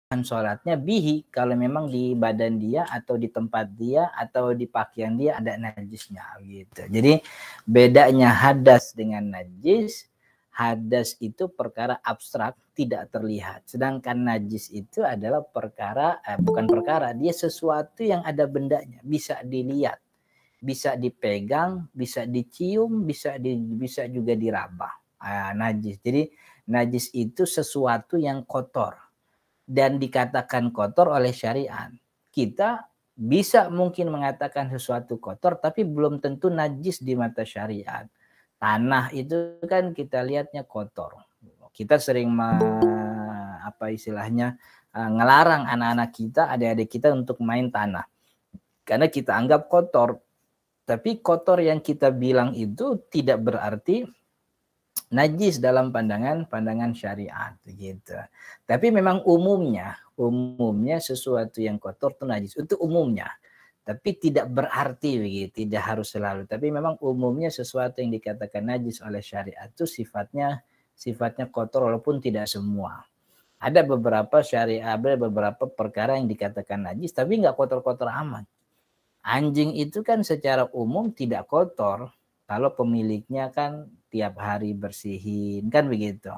sholatnya bihi, kalau memang di badan dia atau di tempat dia atau di pakaian dia ada najisnya gitu. Jadi bedanya hadas dengan najis, hadas itu perkara abstrak tidak terlihat, sedangkan najis itu adalah perkara bukan perkara, dia sesuatu yang ada bendanya, bisa dilihat, bisa dipegang, bisa dicium, bisa juga diraba. Najis. Jadi najis itu sesuatu yang kotor dan dikatakan kotor oleh syariat. Kita bisa mungkin mengatakan sesuatu kotor, tapi belum tentu najis di mata syariat. Tanah itu kan kita lihatnya kotor. Kita sering ngelarang anak-anak kita, adik-adik kita untuk main tanah. Karena kita anggap kotor. Tapi kotor yang kita bilang itu tidak berarti najis dalam pandangan syariat gitu. Tapi memang umumnya sesuatu yang kotor itu najis untuk umumnya. Tapi tidak berarti begitu, tidak harus selalu. Tapi memang umumnya sesuatu yang dikatakan najis oleh syariat itu sifatnya kotor walaupun tidak semua. Ada beberapa syariat, ada beberapa perkara yang dikatakan najis tapi nggak kotor-kotor amat. Anjing itu kan secara umum tidak kotor kalau pemiliknya kan tiap hari bersihin, kan begitu.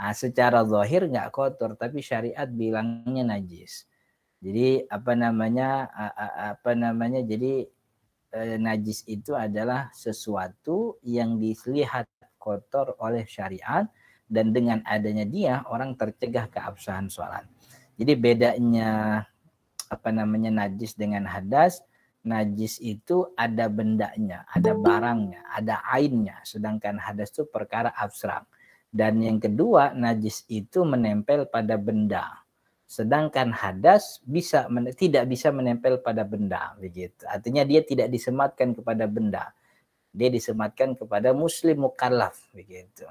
Nah, secara zahir nggak kotor, tapi syariat bilangnya najis. Jadi Jadi najis itu adalah sesuatu yang dilihat kotor oleh syariat, dan dengan adanya dia orang tercegah keabsahan sholat. Jadi bedanya najis dengan hadas. Najis itu ada bendanya, ada barangnya, ada ainnya. Sedangkan hadas itu perkara abstrak. Dan yang kedua, najis itu menempel pada benda. Sedangkan hadas tidak bisa menempel pada benda. Begitu. Artinya dia tidak disematkan kepada benda. Dia disematkan kepada muslim mukallaf. Begitu.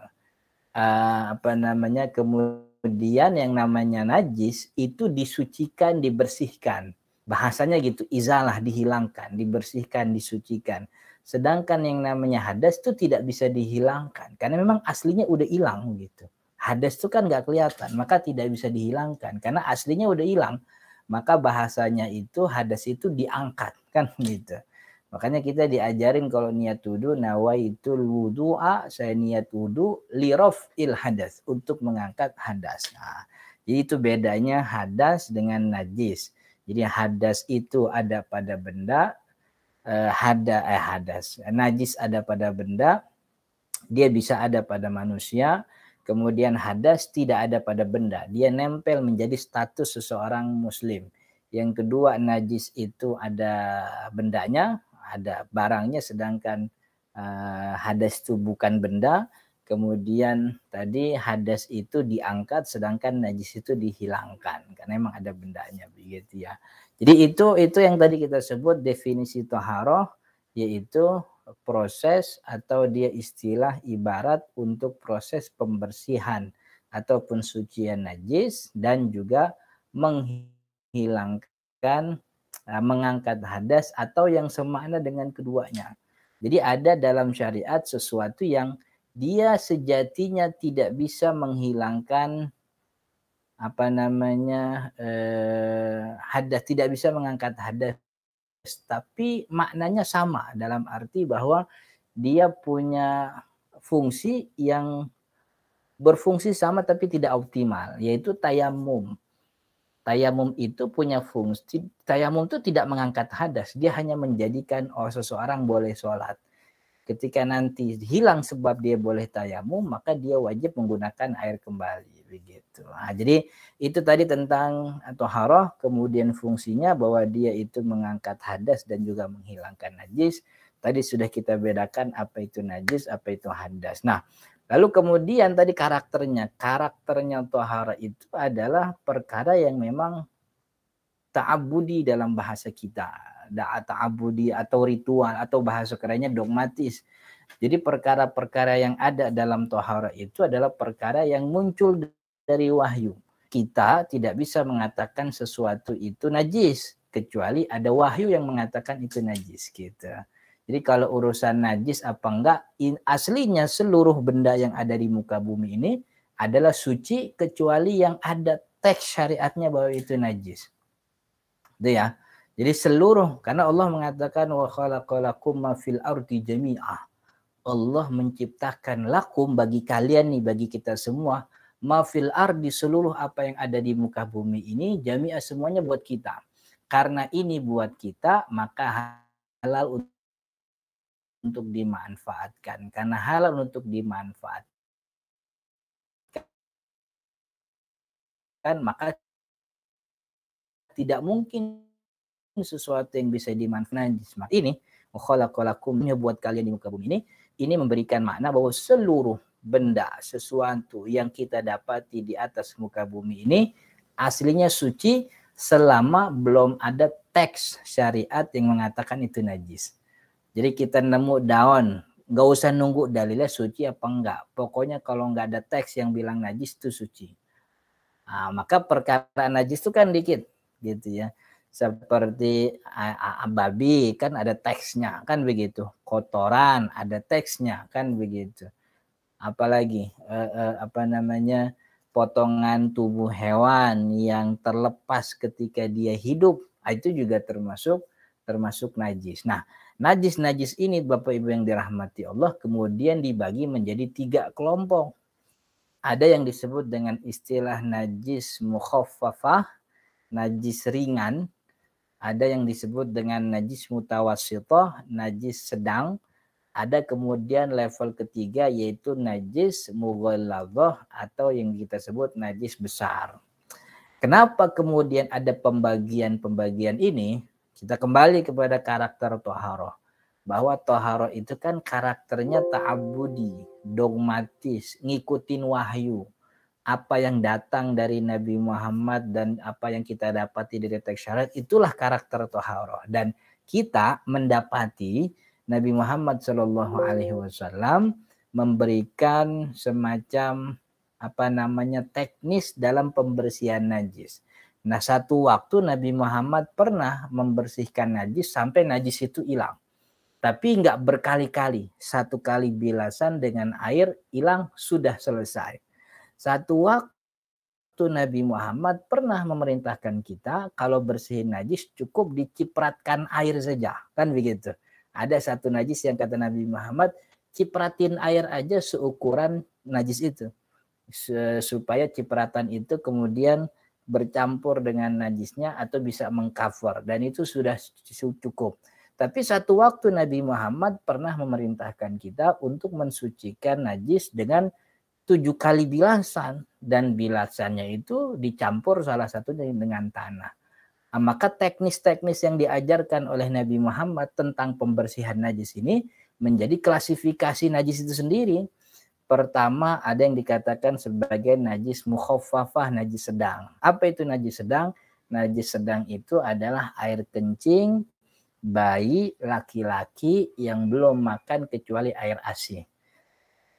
Kemudian yang namanya najis itu disucikan, dibersihkan. Bahasanya gitu, izalah, dihilangkan, dibersihkan, disucikan. Sedangkan yang namanya hadas itu tidak bisa dihilangkan karena memang aslinya udah hilang gitu. Hadas itu kan nggak kelihatan, maka tidak bisa dihilangkan karena aslinya udah hilang. Maka bahasanya itu hadas itu diangkat kan gitu. Makanya kita diajarin kalau niat wudu, nawaitul wudu'a, saya niat wudu liraf'il hadas, untuk mengangkat hadas. Nah, jadi itu bedanya hadas dengan najis. Jadi hadas itu ada pada benda, najis ada pada benda, dia bisa ada pada manusia. Kemudian hadas tidak ada pada benda, dia nempel menjadi status seseorang muslim. Yang kedua, najis itu ada bendanya, ada barangnya, sedangkan hadas itu bukan benda. Kemudian tadi hadas itu diangkat, sedangkan najis itu dihilangkan karena memang ada bendanya begitu ya. Jadi itu yang tadi kita sebut definisi thaharah, yaitu proses atau dia istilah ibarat untuk proses pembersihan ataupun sucian najis dan juga menghilangkan, mengangkat hadas atau yang semakna dengan keduanya. Jadi ada dalam syariat sesuatu yang dia sejatinya tidak bisa menghilangkan hadas, tidak bisa mengangkat hadas, tapi maknanya sama dalam arti bahwa dia punya fungsi yang berfungsi sama tapi tidak optimal, yaitu tayamum. Tayamum itu punya fungsi, tayamum itu tidak mengangkat hadas, dia hanya menjadikan seseorang boleh sholat. Ketika nanti hilang sebab dia boleh tayamum, maka dia wajib menggunakan air kembali begitu. Nah, jadi itu tadi tentang thaharah, kemudian fungsinya bahwa dia itu mengangkat hadas dan juga menghilangkan najis. Tadi sudah kita bedakan apa itu najis, apa itu hadas. Nah, lalu kemudian tadi karakternya thaharah itu adalah perkara yang memang ta'abudi dalam bahasa kita, ta'abudi atau ritual atau bahasa kerennya dogmatis. Jadi perkara-perkara yang ada dalam thaharah itu adalah perkara yang muncul dari wahyu. Kita tidak bisa mengatakan sesuatu itu najis kecuali ada wahyu yang mengatakan itu najis gitu. Jadi kalau urusan najis apa enggak, aslinya seluruh benda yang ada di muka bumi ini adalah suci kecuali yang ada teks syariatnya bahwa itu najis. Itu ya. Jadi seluruh, karena Allah mengatakan wa khalaqalakum ma fil ardi jami'ah. Allah menciptakan lakum bagi kalian nih, bagi kita semua, ma fil ardi seluruh apa yang ada di muka bumi ini, jami'ah semuanya buat kita. Karena ini buat kita, maka halal untuk dimanfaatkan. Karena halal untuk dimanfaatkan, maka tidak mungkin sesuatu yang bisa dimanfaatkan najis. Ini khalaqalakumnya buat kalian di muka bumi ini memberikan makna bahwa seluruh benda, sesuatu yang kita dapati di atas muka bumi ini aslinya suci selama belum ada teks syariat yang mengatakan itu najis. Jadi kita nemu daun, nggak usah nunggu dalilnya suci apa enggak. Pokoknya kalau nggak ada teks yang bilang najis itu suci. Nah, maka perkara najis itu kan dikit gitu ya. Seperti babi kan ada teksnya kan begitu. Kotoran ada teksnya kan begitu. Apalagi potongan tubuh hewan yang terlepas ketika dia hidup, itu juga termasuk najis. Nah, najis ini Bapak Ibu yang dirahmati Allah kemudian dibagi menjadi 3 kelompok. Ada yang disebut dengan istilah najis mukhaffafah, najis ringan. Ada yang disebut dengan najis mutawassithah, najis sedang. Ada kemudian level ketiga yaitu najis mughalladzah atau yang kita sebut najis besar. Kenapa kemudian ada pembagian-pembagian ini? Kita kembali kepada karakter toharoh. Bahwa toharoh itu kan karakternya ta'abudi, dogmatis, ngikutin wahyu. Apa yang datang dari Nabi Muhammad dan apa yang kita dapati dari teks syariat, itulah karakter toharoh. Dan kita mendapati Nabi Muhammad SAW memberikan semacam teknis dalam pembersihan najis. Nah, satu waktu Nabi Muhammad pernah membersihkan najis sampai najis itu hilang. Tapi nggak berkali-kali. Satu kali bilasan dengan air hilang sudah selesai. Satu waktu Nabi Muhammad pernah memerintahkan kita kalau bersihin najis cukup dicipratkan air saja. Kan begitu. Ada satu najis yang kata Nabi Muhammad, cipratin air aja seukuran najis itu. Supaya cipratan itu kemudian bercampur dengan najisnya atau bisa mengcover. Dan itu sudah cukup. Tapi satu waktu Nabi Muhammad pernah memerintahkan kita untuk mensucikan najis dengan 7 kali bilasan. Dan bilasannya itu dicampur salah satunya dengan tanah. Maka teknis-teknis yang diajarkan oleh Nabi Muhammad tentang pembersihan najis ini menjadi klasifikasi najis itu sendiri. Pertama ada yang dikatakan sebagai najis mukhaffafah, najis sedang. Apa itu najis sedang? Najis sedang itu adalah air kencing bayi laki-laki yang belum makan kecuali air ASI.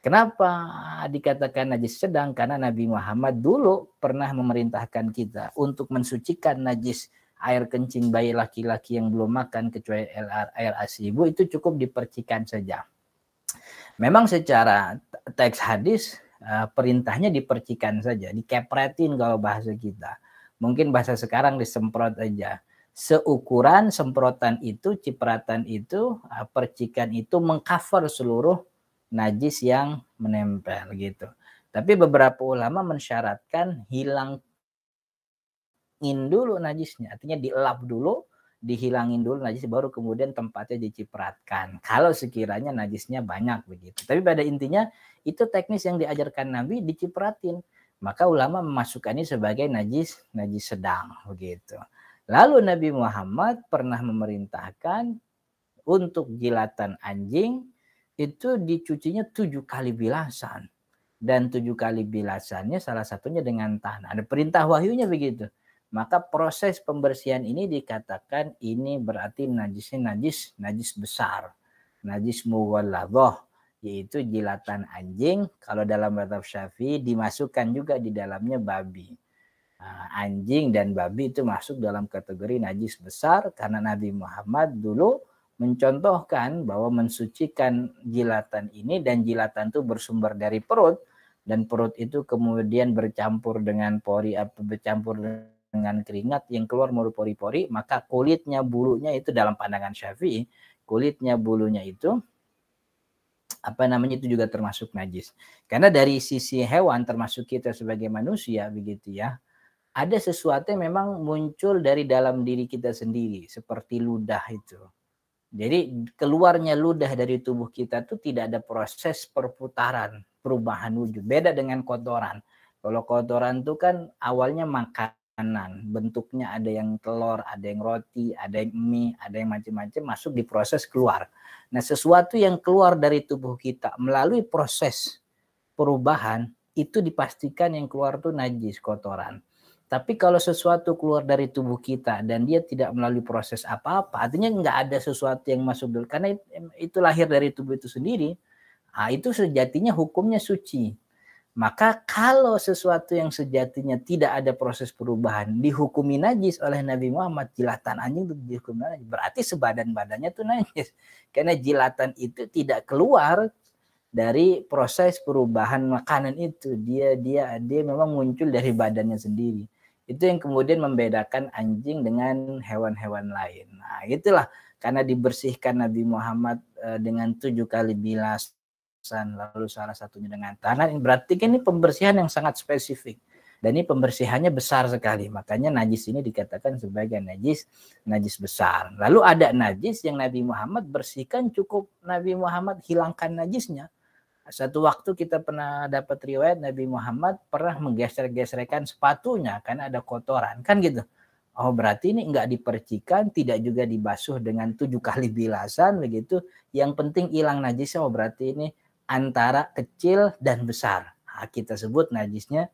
Kenapa dikatakan najis sedang? Karena Nabi Muhammad dulu pernah memerintahkan kita untuk mensucikan najis air kencing bayi laki-laki yang belum makan kecuali air ASI ibu itu cukup dipercikan saja. Memang secara teks hadis perintahnya dipercikan saja, dikepretin kalau bahasa kita. Mungkin bahasa sekarang disemprot aja. Seukuran semprotan itu, cipratan itu, percikan itu mengcover seluruh najis yang menempel gitu. Tapi beberapa ulama mensyaratkan hilangin dulu najisnya, artinya dielap dulu, dihilangin dulu najis baru kemudian tempatnya dicipratkan. Kalau sekiranya najisnya banyak begitu. Tapi pada intinya itu teknis yang diajarkan Nabi dicipratin. Maka ulama memasukkannya sebagai najis sedang begitu. Lalu Nabi Muhammad pernah memerintahkan untuk jilatan anjing itu dicucinya 7 kali bilasan. Dan 7 kali bilasannya salah satunya dengan tanah. Ada perintah wahyunya begitu. Maka proses pembersihan ini dikatakan ini berarti najisnya najis besar. Najis mughalladzah, yaitu jilatan anjing. Kalau dalam mazhab Syafi'i dimasukkan juga di dalamnya babi. Anjing dan babi itu masuk dalam kategori najis besar karena Nabi Muhammad dulu mencontohkan bahwa mensucikan jilatan ini dan jilatan itu bersumber dari perut dan perut itu kemudian bercampur dengan bercampur dengan keringat yang keluar melalui pori-pori, maka kulitnya, bulunya itu dalam pandangan Syafi'i, kulitnya, bulunya itu itu juga termasuk najis. Karena dari sisi hewan termasuk kita sebagai manusia begitu ya, ada sesuatu yang memang muncul dari dalam diri kita sendiri seperti ludah itu. Jadi keluarnya ludah dari tubuh kita itu tidak ada proses perputaran perubahan wujud. Beda dengan kotoran. Kalau kotoran itu kan awalnya makanan, bentuknya ada yang telur, ada yang roti, ada yang mie, ada yang macam-macam masuk diproses keluar. Nah, sesuatu yang keluar dari tubuh kita melalui proses perubahan itu dipastikan yang keluar itu najis, kotoran. Tapi kalau sesuatu keluar dari tubuh kita dan dia tidak melalui proses apa-apa, artinya nggak ada sesuatu yang masuk dulu. Karena itu lahir dari tubuh itu sendiri, itu sejatinya hukumnya suci. Maka kalau sesuatu yang sejatinya tidak ada proses perubahan dihukumi najis oleh Nabi Muhammad, jilatan anjing itu dihukumi najis, berarti sebadan-badannya itu najis. Karena jilatan itu tidak keluar dari proses perubahan makanan itu, dia memang muncul dari badannya sendiri. Itu yang kemudian membedakan anjing dengan hewan-hewan lain. Nah, itulah karena dibersihkan Nabi Muhammad dengan 7 kali bilasan, lalu salah satunya dengan tanah. Berarti ini pembersihan yang sangat spesifik. Dan ini pembersihannya besar sekali. Makanya najis ini dikatakan sebagai najis besar. Lalu ada najis yang Nabi Muhammad bersihkan, cukup Nabi Muhammad hilangkan najisnya. Satu waktu kita pernah dapat riwayat Nabi Muhammad pernah menggeser-geserkan sepatunya karena ada kotoran, kan gitu. Oh, berarti ini enggak dipercikan, tidak juga dibasuh dengan 7 kali bilasan begitu. Yang penting hilang najisnya. Oh, berarti ini antara kecil dan besar. Nah, kita sebut najisnya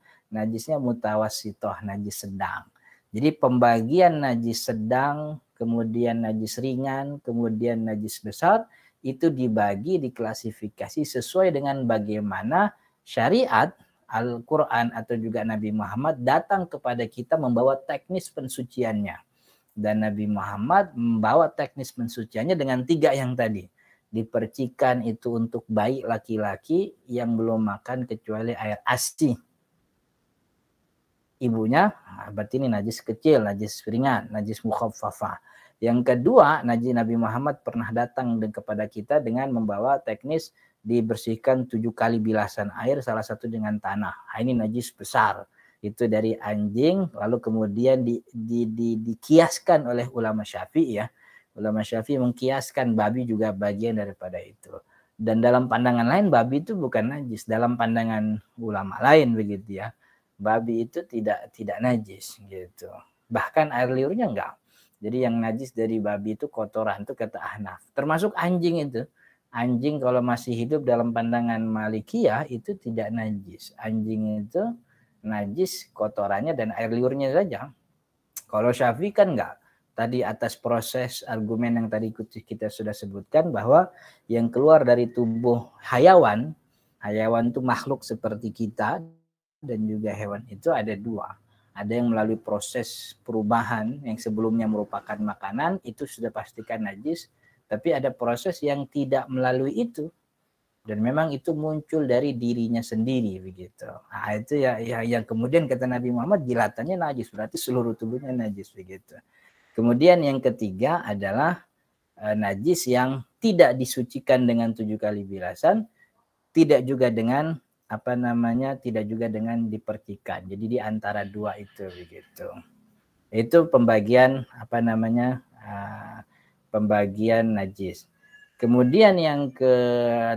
mutawassithah, najis sedang. Jadi pembagian najis sedang, kemudian najis ringan, kemudian najis besar, itu dibagi, diklasifikasi sesuai dengan bagaimana syariat Al-Quran atau juga Nabi Muhammad datang kepada kita membawa teknis pensuciannya. Dan Nabi Muhammad membawa teknis pensuciannya dengan 3 yang tadi. Dipercikan itu untuk bayi laki-laki yang belum makan kecuali air ASI. Ibunya, berarti ini najis kecil, najis ringan, najis mukhaffafah. Yang kedua, Nabi Muhammad pernah datang kepada kita dengan membawa teknis dibersihkan 7 kali bilasan air, salah satu dengan tanah. Ini najis besar. Itu dari anjing, lalu kemudian dikiaskan oleh ulama Syafi'i ya. Ulama Syafi'i mengkiaskan babi juga bagian daripada itu. Dan dalam pandangan lain babi itu bukan najis. Dalam pandangan ulama lain begitu ya. Babi itu tidak najis gitu. Bahkan air liurnya enggak. Jadi yang najis dari babi itu kotoran, itu kata Ahnaf. Termasuk anjing itu. Anjing kalau masih hidup dalam pandangan Malikiyah itu tidak najis. Anjing itu najis kotorannya dan air liurnya saja. Kalau Syafi'i kan enggak. Tadi atas proses argumen yang tadi kita sudah sebutkan bahwa yang keluar dari tubuh hayawan itu makhluk seperti kita dan juga hewan itu ada 2. Ada yang melalui proses perubahan yang sebelumnya merupakan makanan, itu sudah pastikan najis. Tapi ada proses yang tidak melalui itu. Dan memang itu muncul dari dirinya sendiri begitu. Nah, itu ya yang kemudian kata Nabi Muhammad jilatannya najis, berarti seluruh tubuhnya najis begitu. Kemudian yang ketiga adalah najis yang tidak disucikan dengan 7 kali bilasan, tidak juga dengan tidak juga dengan dipercikan. Jadi di antara 2 itu begitu. Itu pembagian pembagian najis. Kemudian yang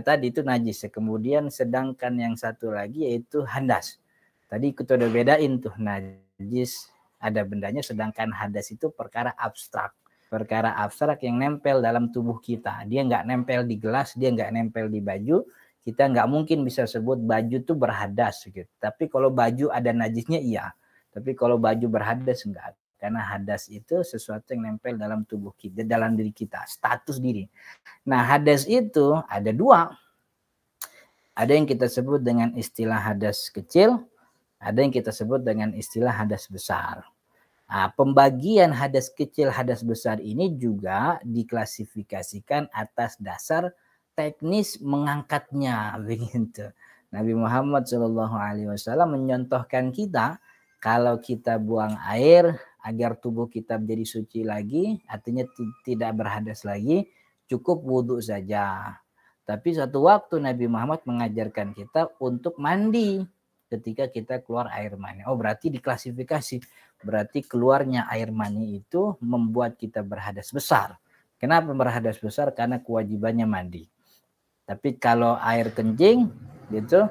tadi itu najis. Kemudian sedangkan yang satu lagi yaitu hadas. Tadi kita udah bedain tuh najis ada bendanya, sedangkan hadas itu perkara abstrak. Perkara abstrak yang nempel dalam tubuh kita. Dia nggak nempel di gelas, dia nggak nempel di baju. Kita nggak mungkin bisa sebut baju itu berhadas gitu. Tapi kalau baju ada najisnya iya. Tapi kalau baju berhadas enggak. Karena hadas itu sesuatu yang nempel dalam tubuh kita, dalam diri kita, status diri. Nah, hadas itu ada 2. Ada yang kita sebut dengan istilah hadas kecil, ada yang kita sebut dengan istilah hadas besar. Nah, pembagian hadas kecil, hadas besar ini juga diklasifikasikan atas dasar teknis mengangkatnya begitu. Nabi Muhammad SAW menyontohkan kita kalau kita buang air agar tubuh kita menjadi suci lagi, artinya tidak berhadas lagi, cukup wudhu saja. Tapi satu waktu Nabi Muhammad mengajarkan kita untuk mandi ketika kita keluar air mani. Oh, berarti diklasifikasi. Berarti keluarnya air mani itu membuat kita berhadas besar. Kenapa berhadas besar? Karena kewajibannya mandi. Tapi kalau air kencing gitu,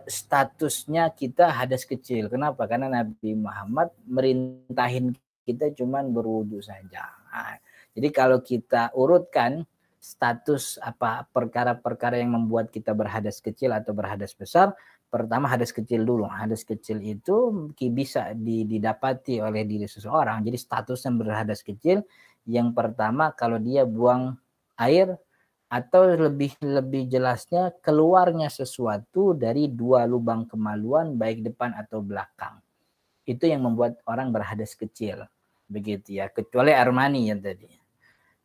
statusnya kita hadas kecil. Kenapa? Karena Nabi Muhammad merintahin kita cuman berwudu saja. Nah, jadi kalau kita urutkan status apa perkara-perkara yang membuat kita berhadas kecil atau berhadas besar, pertama hadas kecil dulu. Hadas kecil itu bisa didapati oleh diri seseorang. Jadi statusnya berhadas kecil, yang pertama kalau dia buang air, atau lebih jelasnya keluarnya sesuatu dari dua lubang kemaluan baik depan atau belakang. Itu yang membuat orang berhadas kecil. Begitu ya, kecuali air mani yang tadi.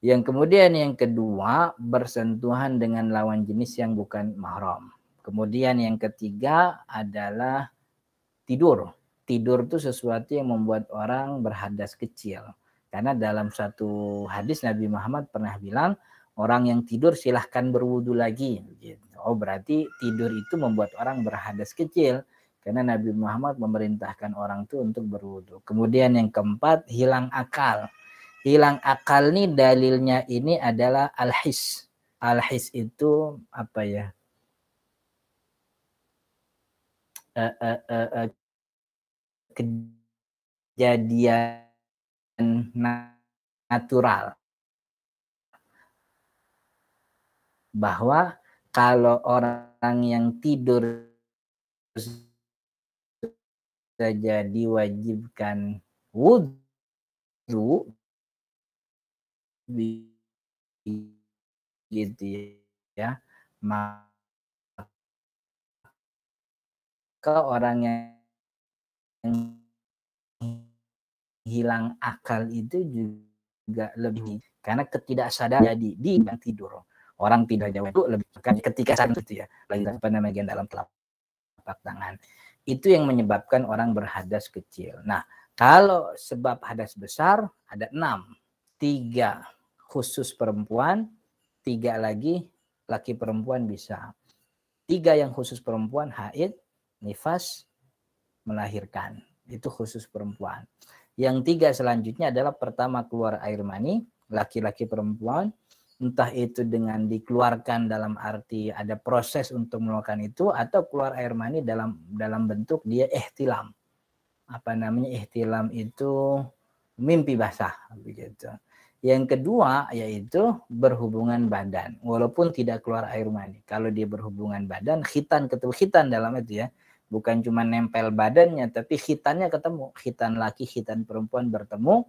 Yang kemudian yang kedua, bersentuhan dengan lawan jenis yang bukan mahram. Kemudian yang ketiga adalah tidur. Tidur itu sesuatu yang membuat orang berhadas kecil. Karena dalam satu hadis Nabi Muhammad pernah bilang, orang yang tidur silahkan berwudu lagi. Oh, berarti tidur itu membuat orang berhadas kecil. Karena Nabi Muhammad memerintahkan orang itu untuk berwudu. Kemudian yang keempat, hilang akal. Hilang akal nih dalilnya ini adalah al-his. Al-his itu apa ya? Kejadian natural. Bahwa kalau orang yang tidur saja diwajibkan wudhu, gitu ya, maka orang yang hilang akal itu juga lebih, karena ketidaksadaran jadi di tidur. Orang tidak jauh lebih ketika sadar itu ya, lagi apa namanya dalam telapak tangan. Itu yang menyebabkan orang berhadas kecil. Nah, kalau sebab hadas besar ada 6. 3 khusus perempuan, 3 lagi laki perempuan bisa. 3 yang khusus perempuan, haid, nifas, melahirkan. Itu khusus perempuan. Yang 3 selanjutnya adalah pertama keluar air mani, laki-laki perempuan, entah itu dengan dikeluarkan dalam arti ada proses untuk melakukan itu, atau keluar air mani dalam bentuk dia ihtilam. Apa namanya ihtilam itu mimpi basah begitu. Yang kedua yaitu berhubungan badan, walaupun tidak keluar air mani. Kalau dia berhubungan badan, khitan ketemu khitan dalam itu ya. Bukan cuma nempel badannya, tapi khitannya ketemu. Khitan laki, khitan perempuan bertemu,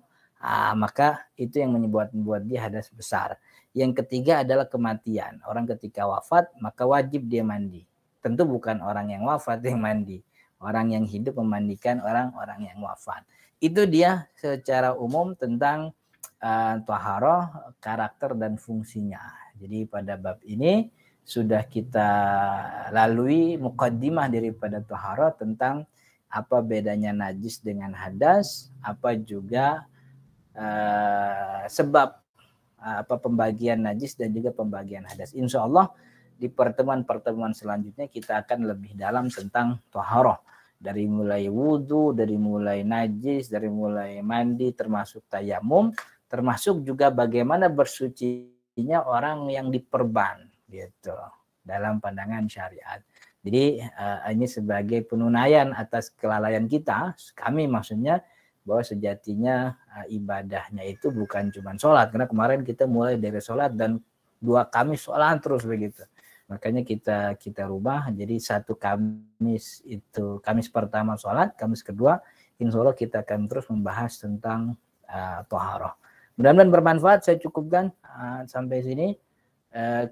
maka itu yang membuat dia hadas besar. Yang ketiga adalah kematian. Orang ketika wafat, maka wajib dia mandi. Tentu bukan orang yang wafat yang mandi. Orang yang hidup memandikan orang-orang yang wafat. Itu dia secara umum tentang taharah, karakter dan fungsinya. Jadi pada bab ini sudah kita lalui muqaddimah daripada taharah tentang apa bedanya najis dengan hadas, apa juga sebab apa pembagian najis dan juga pembagian hadas. Insya Allah di pertemuan-pertemuan selanjutnya kita akan lebih dalam tentang taharah. Dari mulai wudhu, dari mulai najis, dari mulai mandi, termasuk tayamum, termasuk juga bagaimana bersucinya orang yang diperban gitu dalam pandangan syariat. Jadi ini sebagai penunaian atas kelalaian kita, kami maksudnya bahwa sejatinya ibadahnya itu bukan cuma sholat, karena kemarin kita mulai dari sholat dan 2 Kamis sholat terus begitu. Makanya kita rubah jadi 1 Kamis itu Kamis pertama sholat, Kamis kedua insya Allah kita akan terus membahas tentang taharah. Mudah-mudahan bermanfaat. Saya cukupkan sampai sini.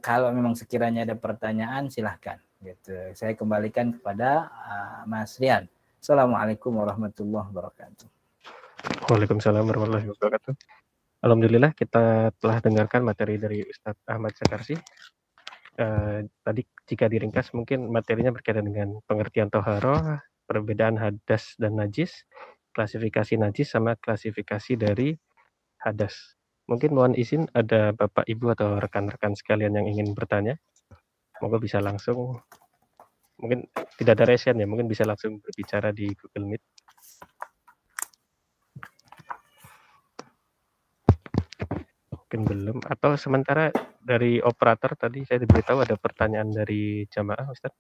Kalau memang sekiranya ada pertanyaan silahkan. Gitu. Saya kembalikan kepada Mas Rian. Assalamualaikum warahmatullahi wabarakatuh. Waalaikumsalam warahmatullahi wabarakatuh. Alhamdulillah kita telah dengarkan materi dari Ustadz Ahmad Sakarsi. Tadi jika diringkas mungkin materinya berkaitan dengan pengertian toharoh, perbedaan hadas dan najis, klasifikasi najis sama klasifikasi dari hadas. Mungkin mohon izin ada Bapak Ibu atau rekan-rekan sekalian yang ingin bertanya. Monggo bisa langsung, mungkin tidak ada resen ya, mungkin bisa langsung berbicara di Google Meet. Mungkin belum, atau sementara dari operator tadi saya diberitahu ada pertanyaan dari jamaah Ustadz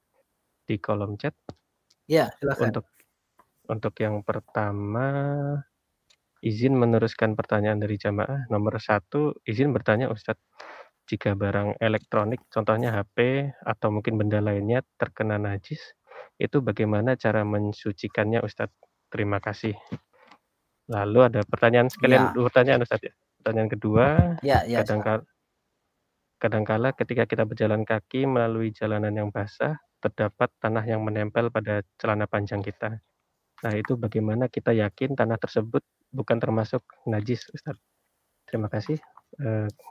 di kolom chat. Ya, silakan. Untuk yang pertama, izin meneruskan pertanyaan dari jamaah. Nomor 1, izin bertanya Ustadz, jika barang elektronik, contohnya HP atau mungkin benda lainnya terkena najis, itu bagaimana cara mensucikannya Ustadz? Terima kasih. Lalu ada pertanyaan sekalian, Ya. dua pertanyaan Ustadz ya. Pertanyaan kedua, Ya. kadangkala ketika kita berjalan kaki melalui jalanan yang basah, terdapat tanah yang menempel pada celana panjang kita. Nah, itu bagaimana kita yakin tanah tersebut bukan termasuk najis, Ustadz? Terima kasih.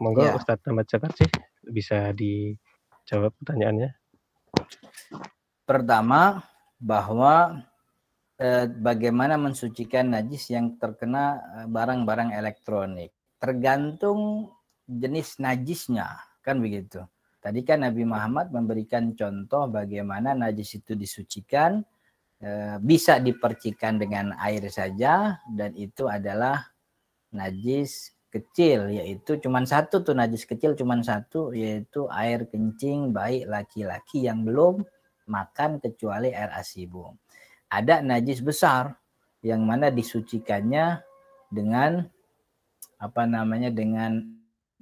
Monggo Ya. Ustadz Ahmad Jabarci bisa dijawab pertanyaannya. Pertama, bahwa bagaimana mensucikan najis yang terkena barang-barang elektronik. Tergantung jenis najisnya, kan begitu. Tadi kan Nabi Muhammad memberikan contoh bagaimana najis itu disucikan, bisa dipercikan dengan air saja, dan itu adalah najis kecil, yaitu cuman satu tuh najis kecil, cuman satu, yaitu air kencing baik laki-laki yang belum makan kecuali air asibum. Ada najis besar yang mana disucikannya dengan dengan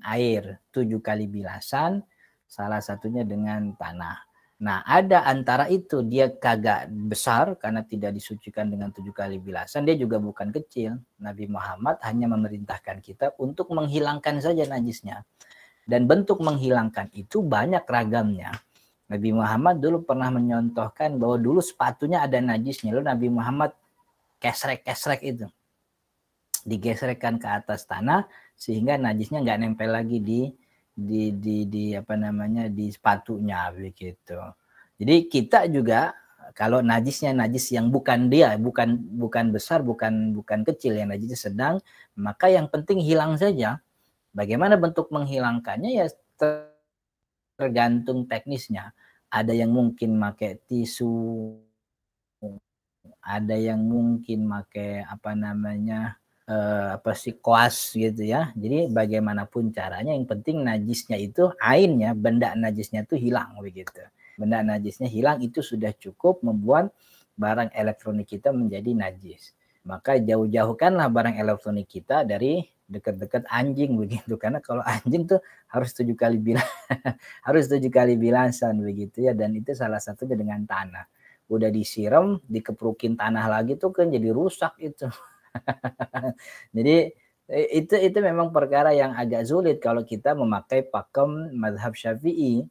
air 7 kali bilasan, salah satunya dengan tanah. Nah, ada antara itu dia kagak besar karena tidak disucikan dengan 7 kali bilasan, dia juga bukan kecil. Nabi Muhammad hanya memerintahkan kita untuk menghilangkan saja najisnya. Dan bentuk menghilangkan itu banyak ragamnya. Nabi Muhammad dulu pernah menyontohkan bahwa dulu sepatunya ada najisnya. Lalu Nabi Muhammad kesrek-kesrek itu. Digesrekkan ke atas tanah sehingga najisnya nggak nempel lagi di sepatunya begitu. Jadi kita juga kalau najisnya najis yang bukan besar, bukan kecil, yang najisnya sedang, maka yang penting hilang saja. Bagaimana bentuk menghilangkannya ya tergantung teknisnya. Ada yang mungkin pakai tisu, ada yang mungkin pakai koas gitu ya. Jadi bagaimanapun caranya, yang penting najisnya itu ainnya, benda najisnya itu hilang begitu. Benda najisnya hilang itu sudah cukup membuat barang elektronik kita menjadi najis. Maka jauh-jauhkanlah barang elektronik kita dari dekat-dekat anjing begitu, karena kalau anjing tuh harus 7 kali bilasan begitu ya, dan itu salah satunya dengan tanah. Udah disiram, dikeprukin tanah lagi tuh kan jadi rusak itu. Jadi itu memang perkara yang agak sulit kalau kita memakai pakem mazhab Syafi'i.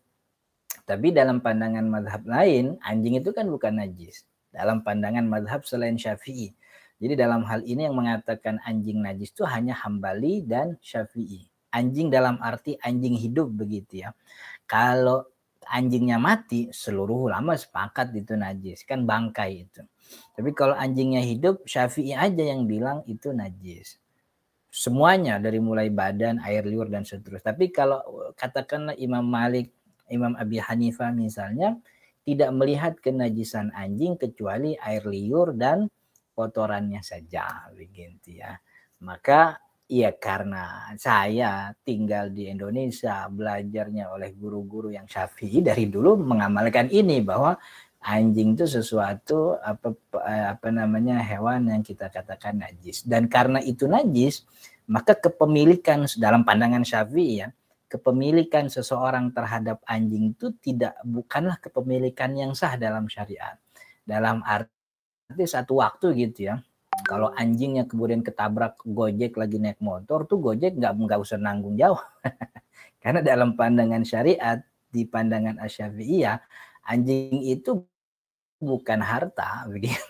Tapi dalam pandangan mazhab lain, anjing itu kan bukan najis. Dalam pandangan mazhab selain Syafi'i. Jadi dalam hal ini yang mengatakan anjing najis itu hanya Hambali dan Syafi'i. Anjing dalam arti anjing hidup begitu ya. Kalau anjingnya mati, seluruh ulama sepakat itu najis, kan bangkai itu. Tapi kalau anjingnya hidup, Syafi'i aja yang bilang itu najis. Semuanya dari mulai badan, air liur dan seterusnya. Tapi kalau katakanlah Imam Malik, Imam Abi Hanifah misalnya, tidak melihat kenajisan anjing kecuali air liur dan kotorannya saja begitu ya. Maka ya karena saya tinggal di Indonesia, belajarnya oleh guru-guru yang Syafi'i dari dulu mengamalkan ini, bahwa anjing itu sesuatu hewan yang kita katakan najis. Dan karena itu najis, maka kepemilikan dalam pandangan Syafi'i ya, kepemilikan seseorang terhadap anjing itu bukanlah kepemilikan yang sah dalam syariat. Dalam arti satu waktu gitu ya, kalau anjingnya kemudian ketabrak Gojek lagi naik motor tuh, Gojek nggak usah nanggung jawab. Karena dalam pandangan syariat, di pandangan Asy-Syafi'iyah, anjing itu bukan harta begitu.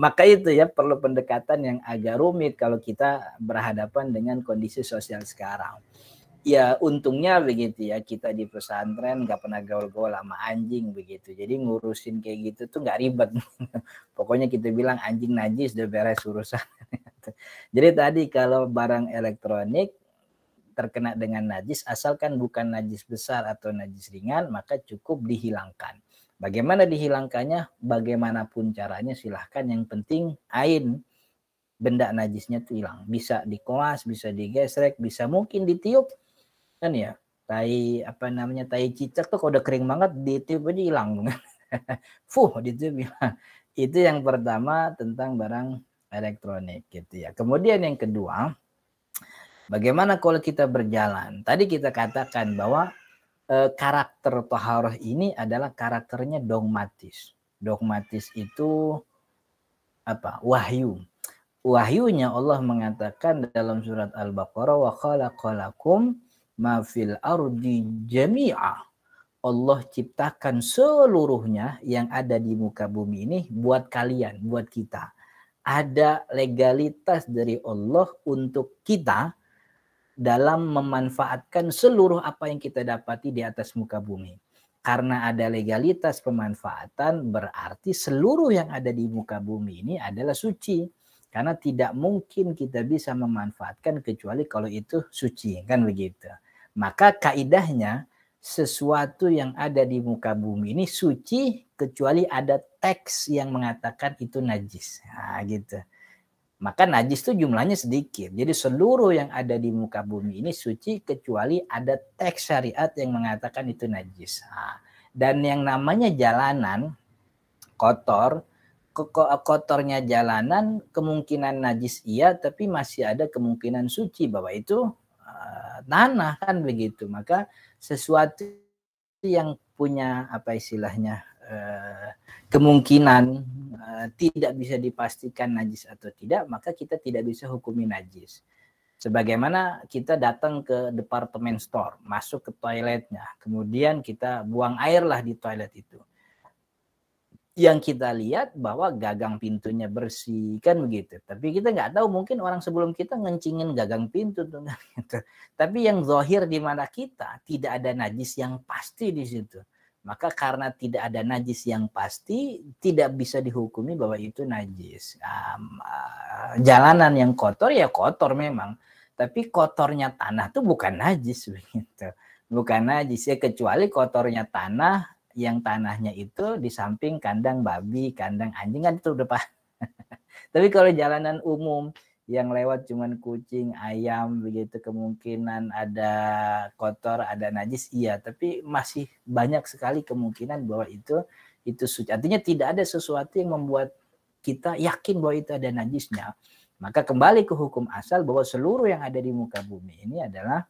Maka itu ya perlu pendekatan yang agak rumit kalau kita berhadapan dengan kondisi sosial sekarang. Ya untungnya begitu ya, kita di pesantren nggak pernah gaul-gaul sama anjing begitu. Jadi ngurusin kayak gitu tuh nggak ribet. Pokoknya kita bilang anjing najis udah beres urusan. Jadi tadi kalau barang elektronik terkena dengan najis, asalkan bukan najis besar atau najis ringan, maka cukup dihilangkan. Bagaimana dihilangkannya? Bagaimanapun caranya silahkan, yang penting ain benda najisnya itu hilang. Bisa dikoas, bisa digesrek, bisa mungkin ditiup, kan ya. Tai cicak tuh kalau udah kering banget ditiup aja hilang. Ditiup hilang. Itu yang pertama tentang barang elektronik gitu ya. Kemudian yang kedua, bagaimana kalau kita berjalan? Tadi kita katakan bahwa karakter taharah ini adalah karakternya dogmatis. Dogmatis itu apa? Wahyu. Wahyunya Allah mengatakan dalam surat Al-Baqarah, wa khalaqalakum ma fil ardi jami'a. Allah ciptakan seluruhnya yang ada di muka bumi ini buat kalian, buat kita. Ada legalitas dari Allah untuk kita dalam memanfaatkan seluruh apa yang kita dapati di atas muka bumi. Karena ada legalitas pemanfaatan, berarti seluruh yang ada di muka bumi ini adalah suci. Karena tidak mungkin kita bisa memanfaatkan kecuali kalau itu suci, kan begitu. Maka kaidahnya sesuatu yang ada di muka bumi ini suci kecuali ada teks yang mengatakan itu najis. Nah, gitu. Maka najis itu jumlahnya sedikit. Jadi seluruh yang ada di muka bumi ini suci kecuali ada teks syariat yang mengatakan itu najis. Nah, dan yang namanya jalanan kotor, kotornya jalanan kemungkinan najis iya, tapi masih ada kemungkinan suci bahwa itu tanah, kan begitu. Maka sesuatu yang punya apa istilahnya kemungkinan tidak bisa dipastikan najis atau tidak, maka kita tidak bisa hukumi najis. Sebagaimana kita datang ke departemen store, masuk ke toiletnya, kemudian kita buang air lah di toilet itu. Yang kita lihat bahwa gagang pintunya bersih, kan begitu. Tapi kita nggak tahu, mungkin orang sebelum kita ngencingin gagang pintu tuh, gitu. Tapi yang zahir di mana kita tidak ada najis yang pasti di situ. Maka karena tidak ada najis yang pasti, tidak bisa dihukumi bahwa itu najis. Jalanan yang kotor ya kotor memang, tapi kotornya tanah tuh bukan najis begitu. Bukan najis ya, kecuali kotornya tanah yang tanahnya itu di samping kandang babi, kandang anjing, kan itu udah Pak. Tapi kalau jalanan umum yang lewat cuman kucing, ayam begitu, kemungkinan ada kotor, ada najis, iya, tapi masih banyak sekali kemungkinan bahwa itu suci. Artinya tidak ada sesuatu yang membuat kita yakin bahwa itu ada najisnya. Maka kembali ke hukum asal bahwa seluruh yang ada di muka bumi ini adalah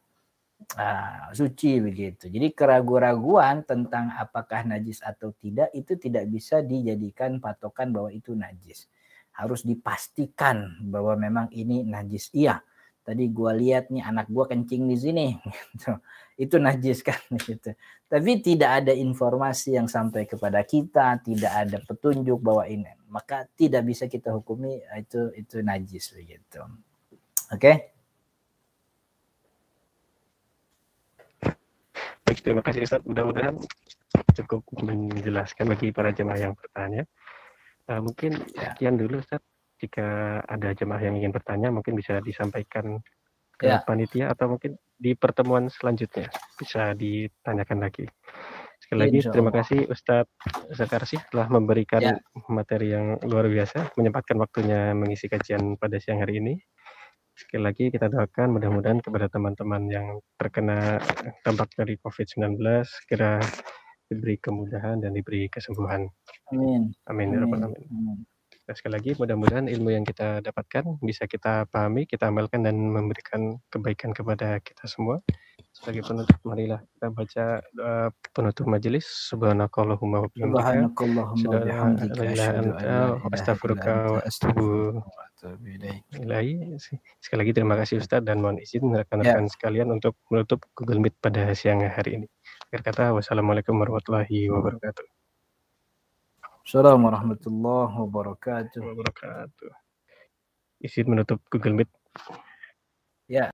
suci begitu. Jadi keraguan-raguan tentang apakah najis atau tidak itu tidak bisa dijadikan patokan bahwa itu najis. Harus dipastikan bahwa memang ini najis. Iya, tadi gua lihat nih anak gua kencing di sini, gitu. Itu najis kan gitu. Tapi tidak ada informasi yang sampai kepada kita, tidak ada petunjuk bahwa ini, maka tidak bisa kita hukumi itu najis begitu. Oke? Baik, terima kasih Ustaz. Mudah-mudahan cukup menjelaskan bagi para jemaah yang bertanya. Mungkin sekian dulu Ustaz. Jika ada jemaah yang ingin bertanya, mungkin bisa disampaikan ke panitia atau mungkin di pertemuan selanjutnya bisa ditanyakan lagi. Sekali lagi terima kasih Ustadz Zakarsi telah memberikan materi yang luar biasa, menyempatkan waktunya mengisi kajian pada siang hari ini. Sekali lagi kita doakan mudah-mudahan kepada teman-teman yang terkena dampak dari COVID-19 segera diberi kemudahan dan diberi kesembuhan. Amin. Amin. Amin. Nah, sekali lagi mudah-mudahan ilmu yang kita dapatkan bisa kita pahami, kita amalkan dan memberikan kebaikan kepada kita semua. Sebagai penutup, marilah kita baca penutup majelis. Subhanakallahumma wa bihamdika, astaghfiruka wa atubu ilaik. Sekali lagi terima kasih Ustadz dan mohon izin rekan-rekan sekalian untuk menutup Google Meet pada siang hari ini. Akhir kata, wassalamualaikum warahmatullahi wabarakatuh. Assalamualaikum warahmatullahi wabarakatuh. Izin menutup Google Meet. Ya.